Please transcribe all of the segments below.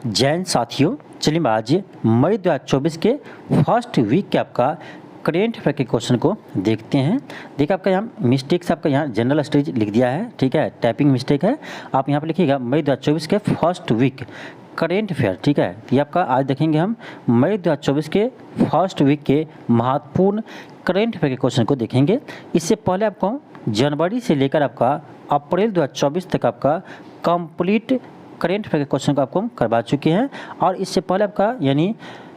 जैन साथियों, चलिए आज मई 2024 के फर्स्ट वीक के आपका करेंट अफेयर के क्वेश्चन को देखते हैं। देखिए आपका यहाँ मिस्टेक से आपका यहाँ जनरल स्टडीज लिख दिया है, ठीक है, टाइपिंग मिस्टेक है। आप यहाँ पर लिखिएगा मई 2024 के फर्स्ट वीक करेंट अफेयर, ठीक है। ये आपका आज देखेंगे हम मई 2024 के फर्स्ट वीक के महत्वपूर्ण करेंट अफेयर के क्वेश्चन को देखेंगे। इससे पहले आपको जनवरी से लेकर आपका अप्रैल 2024 तक आपका कंप्लीट करेंट अफेयर के क्वेश्चन को आपको हम करवा चुके हैं, और इससे पहले आपका यानी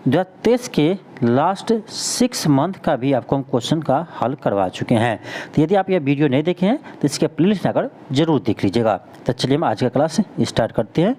2023 के लास्ट 6 मंथ का भी आपको हम क्वेश्चन का हल करवा चुके हैं। तो यदि आप यह वीडियो नहीं देखे हैं तो इसके प्लेलिस्ट में आकर जरूर देख लीजिएगा। तो चलिए हम आज का क्लास स्टार्ट करते हैं।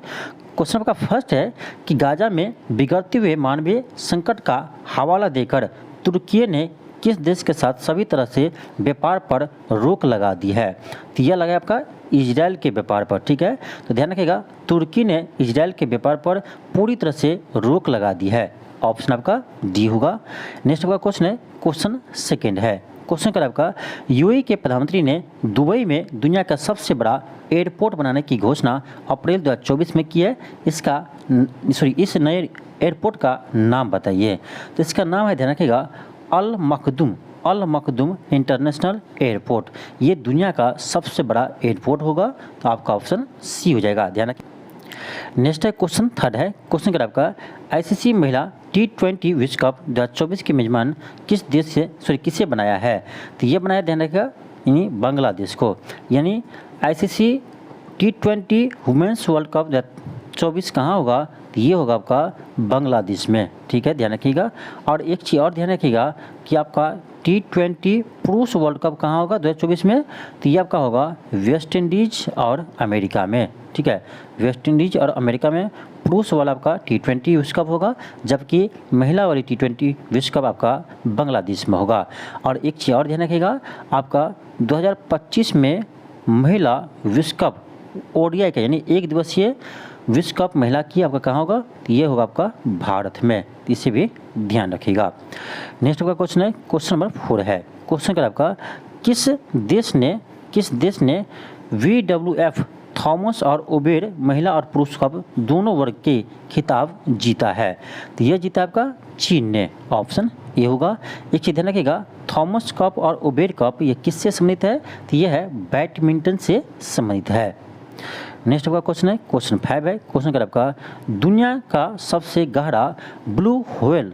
क्वेश्चन आपका फर्स्ट है कि गाजा में बिगड़ते हुए मानवीय संकट का हवाला देकर तुर्की ने किस देश के साथ सभी तरह से व्यापार पर रोक लगा दी है। तो यह लगा आपका इजराइल के व्यापार पर, ठीक है। तो ध्यान रखिएगा, तुर्की ने इजराइल के व्यापार पर पूरी तरह से रोक लगा दी है। ऑप्शन आपका डी होगा। नेक्स्ट आपका क्वेश्चन है, क्वेश्चन सेकेंड है। क्वेश्चन कर आपका यूएई के प्रधानमंत्री ने दुबई में दुनिया का सबसे बड़ा एयरपोर्ट बनाने की घोषणा अप्रैल 2024 में की है। इस नए एयरपोर्ट का नाम बताइए। तो इसका नाम है, ध्यान रखिएगा, अल मखदूम इंटरनेशनल एयरपोर्ट। ये दुनिया का सबसे बड़ा एयरपोर्ट होगा। तो आपका ऑप्शन सी हो जाएगा, ध्यान रखिए। नेक्स्ट है क्वेश्चन थर्ड है। क्वेश्चन कर आपका आईसीसी महिला T20 विश्व कप 2024 की मेजबान किसे बनाया है। तो ये बनाया, ध्यान रखिएगा, यानी बांग्लादेश को। यानी ICC T20 women's world cup 2024 कहाँ होगा, तो ये होगा आपका बांग्लादेश में, ठीक है, ध्यान रखिएगा। और एक चीज़ और ध्यान रखिएगा कि आपका T20 पुरुष वर्ल्ड कप कहाँ होगा 2024 में, तो ये आपका होगा वेस्ट इंडीज और अमेरिका में, ठीक है। वेस्ट इंडीज और अमेरिका में पुरुष वाला आपका T20 विश्व कप होगा, जबकि महिला वाली T20 विश्व कप आपका बांग्लादेश में होगा। और एक चीज़ और ध्यान रखिएगा, आपका 2025 में महिला विश्व कप ODI का यानी एक दिवसीय विश्व कप महिला की आपका कहाँ होगा, तो ये होगा आपका भारत में। इसे भी ध्यान रखिएगा। नेक्स्ट आपका क्वेश्चन है, क्वेश्चन नंबर 4 है। क्वेश्चन का आपका किस देश ने WWF थॉमस और उबेर महिला और पुरुष कप दोनों वर्ग के खिताब जीता है। तो यह जीता आपका चीन ने। ऑप्शन ए होगा। एक चीज ध्यान रखिएगा, थॉमस कप और उबेर कप ये किससे संबंधित है, तो यह है बैडमिंटन से संबंधित है। नेक्स्ट आपका क्वेश्चन है, क्वेश्चन 5 है। क्वेश्चन कर आपका दुनिया का सबसे गहरा ब्लू होल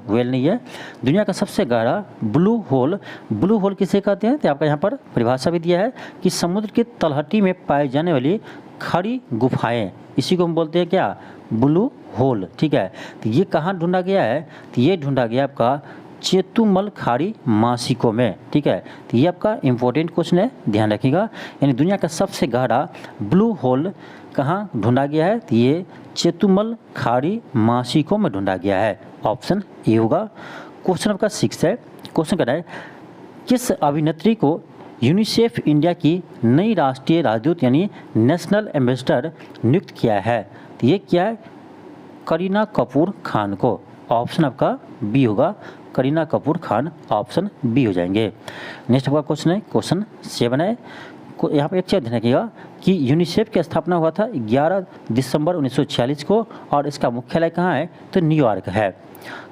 वेल नहीं है, दुनिया का सबसे गहरा ब्लू होल किसे कहते हैं। तो आपका यहाँ पर परिभाषा भी दिया है कि समुद्र की तलहटी में पाई जाने वाली खड़ी गुफाएं, इसी को हम बोलते हैं क्या, ब्लू होल, ठीक है। तो ये कहाँ ढूंढा गया है, तो ये ढूंढा गया आपका चेतुमल खाड़ी मासिको में, ठीक है। तो ये आपका इंपॉर्टेंट क्वेश्चन है, ध्यान रखिएगा। यानी दुनिया का सबसे गहरा ब्लू होल कहाँ ढूंढा गया है, तो ये चेतुमल खाड़ी मासिको में ढूंढा गया है। ऑप्शन ए होगा। क्वेश्चन आपका 6 है। क्वेश्चन कर रहा है किस अभिनेत्री को यूनिसेफ इंडिया की नई राष्ट्रीय राजदूत यानी नेशनल एम्बेसडर नियुक्त किया है। तो ये क्या है, करीना कपूर खान को। ऑप्शन आपका बी होगा, करीना कपूर खान, ऑप्शन बी हो जाएंगे। नेक्स्ट आपका क्वेश्चन है, क्वेश्चन 7 है। यहाँ पर एक चीज़ ध्यान रखिएगा कि यूनिसेफ की स्थापना हुआ था 11 दिसंबर 1946 को, और इसका मुख्यालय कहाँ है, तो न्यूयॉर्क है।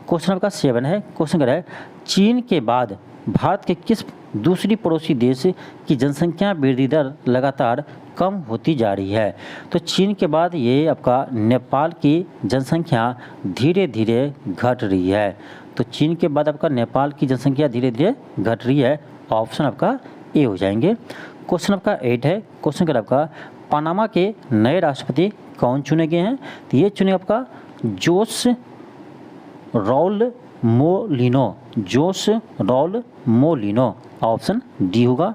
क्वेश्चन आपका 7 है। क्वेश्चन है चीन के बाद भारत के किस दूसरी पड़ोसी देश की जनसंख्या वृद्धि दर लगातार कम होती जा रही है। तो चीन के बाद ये आपका नेपाल की जनसंख्या धीरे धीरे घट रही है। तो चीन के बाद आपका नेपाल की जनसंख्या धीरे धीरे घट रही है। ऑप्शन आपका ए हो जाएंगे। क्वेश्चन आपका 8 है। क्वेश्चन कर आपका पनामा के नए राष्ट्रपति कौन चुने गए हैं। तो ये चुने आपका जोस राउल मोलिनो, ऑप्शन डी होगा।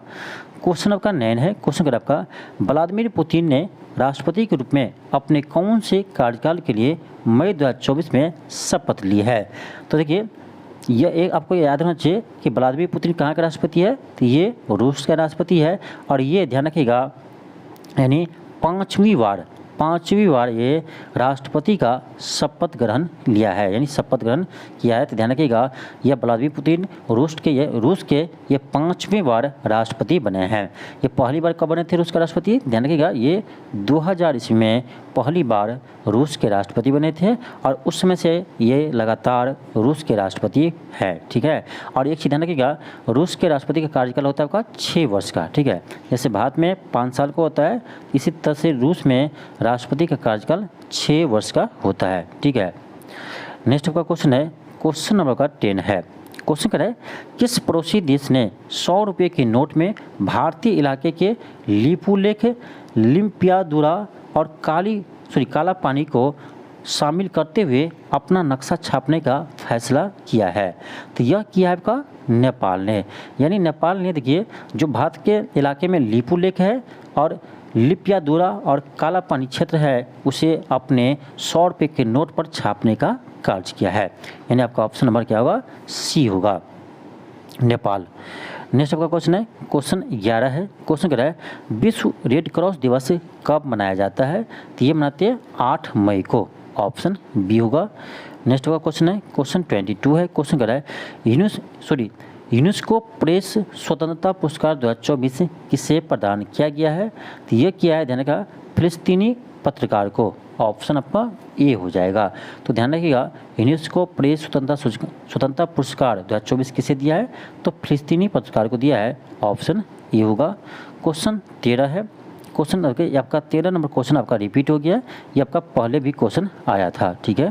क्वेश्चन आपका 9 है। क्वेश्चन कर आपका व्लादिमीर पुतिन ने राष्ट्रपति के रूप में अपने कौन से कार्यकाल के लिए मई 2024 में शपथ ली है। तो देखिए, यह एक आपको याद रखना चाहिए कि व्लादिमीर पुतिन कहाँ का राष्ट्रपति है, तो ये रूस का राष्ट्रपति है। और ये ध्यान रखिएगा, यानी 5वीं बार ये राष्ट्रपति का शपथ ग्रहण लिया है, यानी शपथ ग्रहण किया है। तो ध्यान रखिएगा, यह व्लादिमीर पुतिन रूस के ये 5वीं बार राष्ट्रपति बने हैं। ये पहली बार कब बने थे रूस के राष्ट्रपति? ध्यान रखिएगा, ये 2000 ईस्वी में पहली बार रूस के राष्ट्रपति बने थे और उस समय से ये लगातार रूस के राष्ट्रपति है, ठीक है। और एक चीज़ ध्यान रखिएगा, रूस के राष्ट्रपति का कार्यकाल होता है आपका 6 वर्ष का, ठीक है। जैसे भारत में 5 साल का होता है, इसी तरह से रूस में राष्ट्रपति का कार्यकाल 6 वर्ष का होता है, ठीक है। नेक्स्ट आपका क्वेश्चन है, क्वेश्चन नंबर का 10 है। क्वेश्चन क्या है, किस पड़ोसी देश ने 100 रुपये के नोट में भारतीय इलाके के लिपुलेख, लिम्पियादुरा और काला पानी को शामिल करते हुए अपना नक्शा छापने का फैसला किया है? तो यह किया है आपका नेपाल ने, यानी नेपाल ने देखिए जो भारत के इलाके में लिपुलेख है और लिपियादुरा और काला पानी क्षेत्र है, उसे अपने 100 रुपये के नोट पर छापने का कार्य किया है। यानी आपका ऑप्शन नंबर क्या होगा? सी होगा, नेपाल। नेक्स्ट आपका क्वेश्चन है, क्वेश्चन 11 है। क्वेश्चन कह रहा है, विश्व रेड क्रॉस दिवस कब मनाया जाता है? तो ये मनाते हैं 8 मई को, ऑप्शन बी होगा। नेक्स्ट आपका क्वेश्चन है, क्वेश्चन 22 है। क्वेश्चन कह रहा है, यूनेस्को प्रेस स्वतंत्रता पुरस्कार 2024 किसे प्रदान किया गया है? तो ये किया है, ध्यान रखिएगा, फिलिस्तीनी पत्रकार को, ऑप्शन आपका ए हो जाएगा। तो ध्यान रखिएगा, यूनेस्को प्रेस स्वतंत्रता पुरस्कार 2024 किसे दिया है? तो फिलिस्तीनी पत्रकार को दिया है, ऑप्शन ए होगा। क्वेश्चन 13 है। क्वेश्चन आपका 13 नंबर क्वेश्चन आपका रिपीट हो गया, ये आपका पहले भी क्वेश्चन आया था, ठीक है।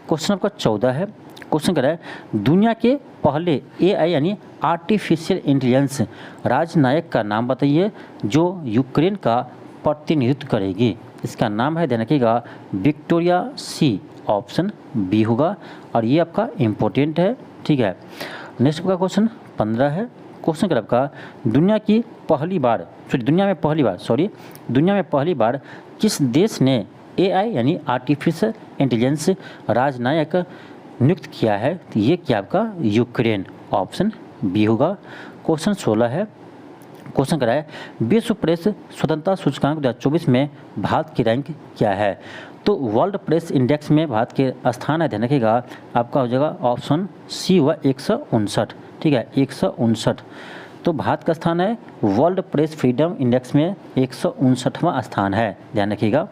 क्वेश्चन आपका 14 है। क्वेश्चन कह रहा है, दुनिया के पहले AI यानी आर्टिफिशियल इंटेलिजेंस राजनायक का नाम बताइए जो यूक्रेन का प्रतिनिधित्व करेगी। इसका नाम है, ध्यान रखिएगा, विक्टोरिया सी, ऑप्शन बी होगा। और ये आपका इम्पोर्टेंट है, ठीक है। नेक्स्ट का क्वेश्चन 15 है। क्वेश्चन कर आपका, दुनिया में पहली बार किस देश ने AI यानी आर्टिफिशियल इंटेलिजेंस राजनायक नियुक्त किया है? तो ये क्या आपका यूक्रेन, ऑप्शन बी होगा। क्वेश्चन 16 है। क्वेश्चन करा है, विश्व प्रेस स्वतंत्रता सूचकांक 2024 में भारत की रैंक क्या है? तो वर्ल्ड प्रेस इंडेक्स में भारत के स्थान है, ध्यान रखिएगा, आपका हो जाएगा ऑप्शन सी हुआ 159, ठीक है, 159। तो भारत का स्थान है वर्ल्ड प्रेस फ्रीडम इंडेक्स में 159वां स्थान है, ध्यान रखिएगा।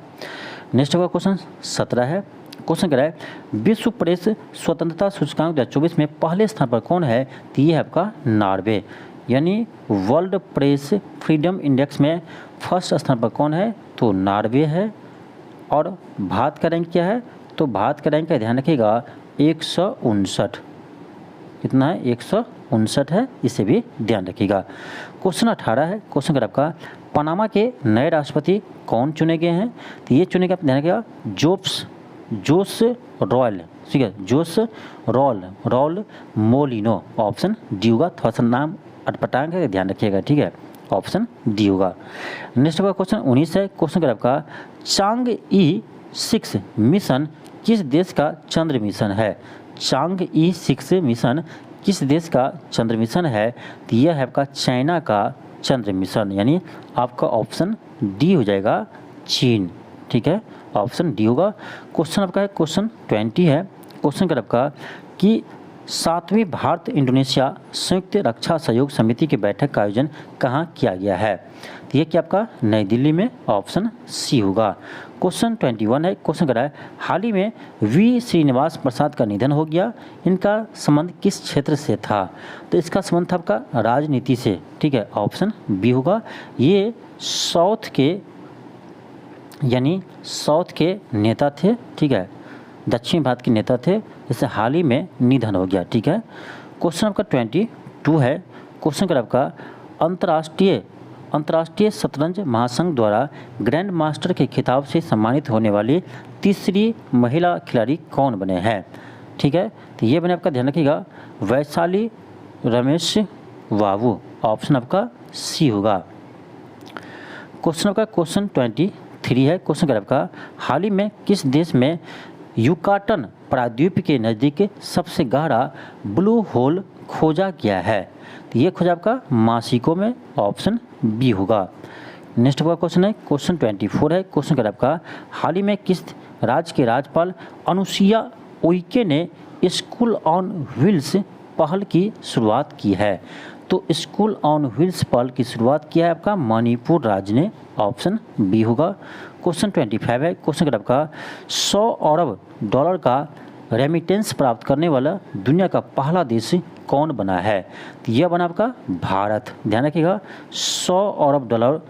नेक्स्ट का क्वेश्चन 17 है। क्वेश्चन कह रहा है, विश्व प्रेस स्वतंत्रता सूचकांक 2024 में पहले स्थान पर कौन है? तो ये है आपका नॉर्वे, यानी वर्ल्ड प्रेस फ्रीडम इंडेक्स में फर्स्ट स्थान पर कौन है? तो नॉर्वे है। और भारत का रैंक क्या है? तो भारत का रैंक का ध्यान रखिएगा 159, कितना है? 159 है, इसे भी ध्यान रखिएगा। क्वेश्चन 18 है। क्वेश्चन कर आपका, पनामा के नए राष्ट्रपति कौन चुने गए हैं? तो ये चुने गए, ध्यान रखिएगा, जोस रॉयल, ठीक है, जोस रॉल मोलिनो, ऑप्शन डी होगा। थोड़ा सा नाम अटपटांग है, ध्यान रखिएगा, ठीक है, ऑप्शन डी होगा। नेक्स्ट का क्वेश्चन 19 है। क्वेश्चन कर आपका, चांग-ई 6 मिशन किस देश का चंद्र मिशन है? चांग-ई 6 मिशन किस देश का चंद्र मिशन है? तो यह है आपका चाइना का चंद्र मिशन, यानी आपका ऑप्शन डी हो जाएगा, चीन, ठीक है, ऑप्शन डी होगा। क्वेश्चन आपका है क्वेश्चन 20 है। क्वेश्चन कर आपका कि 7वीं भारत इंडोनेशिया संयुक्त रक्षा सहयोग समिति की बैठक का आयोजन कहाँ किया गया है? तो ये क्या आपका नई दिल्ली में, ऑप्शन सी होगा। क्वेश्चन 21 है। क्वेश्चन कर रहा है, हाल ही में वी श्रीनिवास प्रसाद का निधन हो गया, इनका संबंध किस क्षेत्र से था? तो इसका संबंध था आपका राजनीति से, ठीक है, ऑप्शन बी होगा। ये साउथ के नेता थे, ठीक है, दक्षिण भारत के नेता थे, जैसे हाल ही में निधन हो गया, ठीक है। क्वेश्चन आपका 22 है। क्वेश्चन कर आपका, अंतर्राष्ट्रीय शतरंज महासंघ द्वारा ग्रैंड मास्टर के खिताब से सम्मानित होने वाली तीसरी महिला खिलाड़ी कौन बने हैं? ठीक है, तो ये बने आपका, ध्यान रखिएगा, वैशाली रमेश बाबू, ऑप्शन आपका सी होगा। क्वेश्चन आपका क्वेश्चन 23 है। क्वेश्चन कर आपका, हाल ही में किस देश में युकाटन प्रायद्वीप के नज़दीक सबसे गहरा ब्लू होल खोजा गया है? तो ये खोजा आपका मासिको में, ऑप्शन बी होगा। नेक्स्ट आपका क्वेश्चन है क्वेश्चन 24 है। क्वेश्चन का आपका हाल ही में किस राज्य के राज्यपाल अनुसुईया उइके ने स्कूल ऑन व्हील्स पहल की शुरुआत की है? तो स्कूल ऑन व्हील्स पहल की शुरुआत किया है आपका मणिपुर राज्य ने, ऑप्शन बी होगा। क्वेश्चन 25 है। क्वेश्चन का आपका 100 अरब डॉलर का रेमिटेंस प्राप्त करने वाला दुनिया का पहला देश कौन बना है? तो यह बना आपका भारत। ध्यान रखिएगा, 100 अरब डॉलर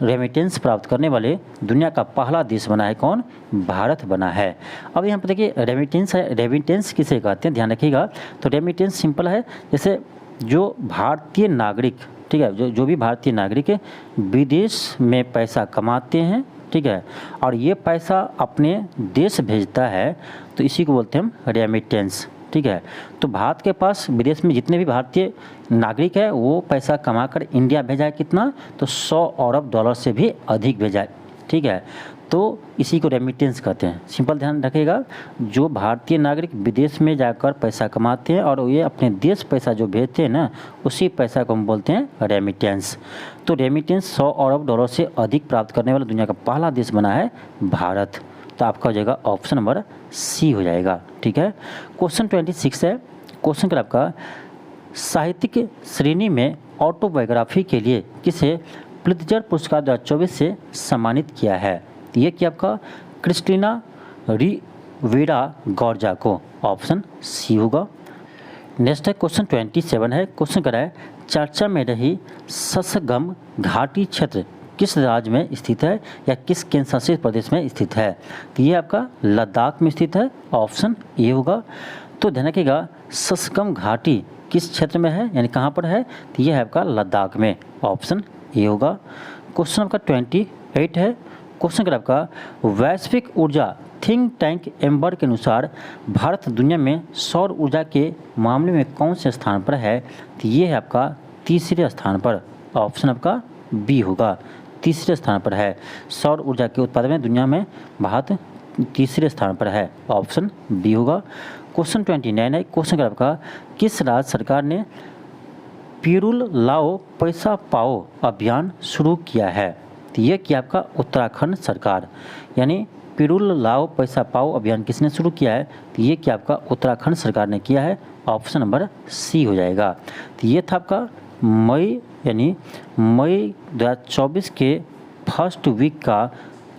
रेमिटेंस प्राप्त करने वाले दुनिया का पहला देश बना है कौन? भारत बना है। अब यहाँ पर देखिए रेमिटेंस है, रेमिटेंस किसे कहते हैं ध्यान रखिएगा। तो रेमिटेंस सिंपल है, जैसे जो भारतीय नागरिक, ठीक है, जो भी भारतीय नागरिक विदेश में पैसा कमाते हैं, ठीक है, और ये पैसा अपने देश भेजता है, तो इसी को बोलते हैं हम रेमिटेंस, ठीक है। तो भारत के पास विदेश में जितने भी भारतीय नागरिक है वो पैसा कमाकर इंडिया भेजा है कितना? तो 100 अरब डॉलर से भी अधिक भेजा है, ठीक है। तो इसी को रेमिटेंस कहते हैं। सिंपल ध्यान रखिएगा, जो भारतीय नागरिक विदेश में जाकर पैसा कमाते हैं और ये अपने देश पैसा जो भेजते हैं ना, उसी पैसा को हम बोलते हैं रेमिटेंस। तो रेमिटेंस 100 अरब डॉलर से अधिक प्राप्त करने वाला दुनिया का पहला देश बना है भारत। तो आपका हो जाएगा ऑप्शन नंबर सी हो जाएगा, ठीक है। क्वेश्चन 26 है। क्वेश्चन का आपका साहित्यिक श्रेणी में ऑटोबायोग्राफी के लिए किसे प्लित्जर पुरस्कार 2024 से सम्मानित किया है? तो ये क्या आपका क्रिस्टिना रिवेरा गॉर्जा को, ऑप्शन सी होगा। नेक्स्ट है क्वेश्चन 27 है। क्वेश्चन कर रहा है चर्चा में रही ससगम घाटी क्षेत्र किस राज्य में स्थित है या किस केंद्र शासित प्रदेश में स्थित है? तो ये आपका लद्दाख में स्थित है, ऑप्शन ए होगा। तो ध्यान रखिएगा, ससगम घाटी किस क्षेत्र में है यानी कहाँ पर है? तो ये है आपका लद्दाख में, ऑप्शन ए होगा। क्वेश्चन आपका 28 है। क्वेश्चन का आपका वैश्विक ऊर्जा थिंक टैंक एम्बर के अनुसार भारत दुनिया में सौर ऊर्जा के मामले में कौन से स्थान पर है? तो ये है आपका तीसरे स्थान पर, ऑप्शन आपका बी होगा, तीसरे स्थान पर है। सौर ऊर्जा के उत्पादन में दुनिया में भारत तीसरे स्थान पर है, ऑप्शन बी होगा। क्वेश्चन 29 है। क्वेश्चन का आपका किस राज्य सरकार ने पिरूल लाओ पैसा पाओ अभियान शुरू किया है? तो ये क्या आपका उत्तराखंड सरकार, यानी पिरूल लाओ पैसा पाओ अभियान किसने शुरू किया है? तो ये क्या आपका उत्तराखंड सरकार ने किया है, ऑप्शन नंबर सी हो जाएगा। तो ये था आपका मई 2024 के फर्स्ट वीक का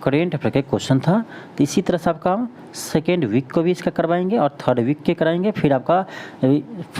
करेंट अफेयर का क्वेश्चन था। तो इसी तरह से आपका हम सेकेंड वीक को भी इसका करवाएंगे और थर्ड वीक के कराएंगे, फिर आपका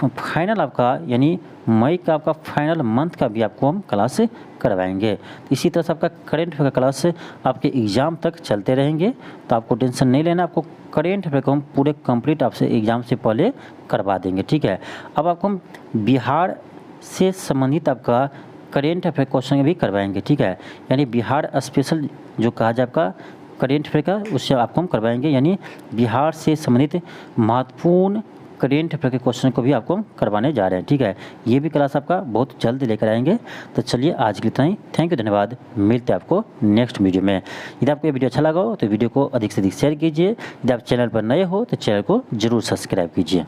फाइनल आपका यानी मई का आपका फाइनल मंथ का भी आपको हम क्लास करवाएंगे। इसी तरह से आपका करेंट अफेयर का क्लास आपके एग्ज़ाम तक चलते रहेंगे, तो आपको टेंशन नहीं लेना। आपको करेंट अफेयर को हम पूरे कंप्लीट आपसे एग्ज़ाम से पहले करवा देंगे, ठीक है। अब आपको हम बिहार से संबंधित आपका करेंट अफेयर क्वेश्चन भी करवाएंगे, ठीक है। यानी बिहार स्पेशल जो कहा जाए आपका करेंट अफेयर का, उससे आपको हम करवाएंगे, यानी बिहार से संबंधित महत्वपूर्ण करेंट अफेयर के क्वेश्चन को भी आपको हम करवाने जा रहे हैं, ठीक है। ये भी क्लास आपका बहुत जल्द लेकर आएंगे। तो चलिए आज के लिए इतना ही, थैंक यू, धन्यवाद। मिलते हैं आपको नेक्स्ट वीडियो में। यदि आपको ये वीडियो अच्छा लगा हो तो वीडियो को अधिक से अधिक शेयर कीजिए। यदि आप चैनल पर नए हो तो चैनल को जरूर सब्सक्राइब कीजिए।